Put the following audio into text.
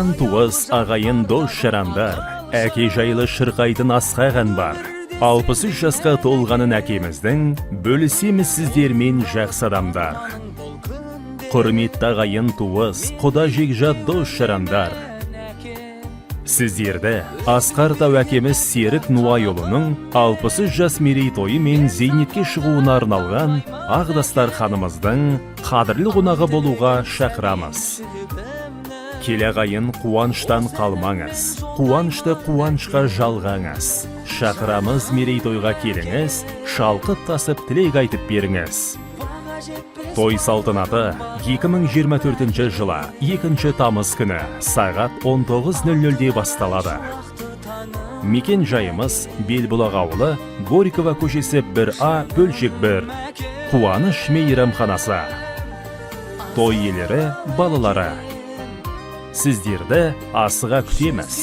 Туған туыс, ағайын дос жарандар, әке жайлы шырқайтын асқаған бар. 63 жасқа толғанын әкеміздің, бөлісеміз сіздермен жақсы адамдар. Құрметті ағайын туыс, құда жекжат дос жарандар. Сіздерді Асқар Тау әкеміз Серік Нуайұлының 63 жас мерейтойы мен зейнетке шығуына арналған Ағдастар ханымыздың қадірлі қонағы болуға шақырамыз. Келе ағайын, қуаныштан қалмаңыз, қуанышты қуанышқа жалғаңыз. Шақырамыз мерейтойға келіңіз, шалқып тасып тілек айтып беріңіз. Той салтанаты 2024 жылы 2 тамыз күні сағат 19:00-де басталады. Мекен жайымыз Белбұлақ ауылы, Горького көшесі 1А, бөлшек 1. Қуаныш мейрамханасы. Той иелері, балалары. Сіздерді асыға күтеміз.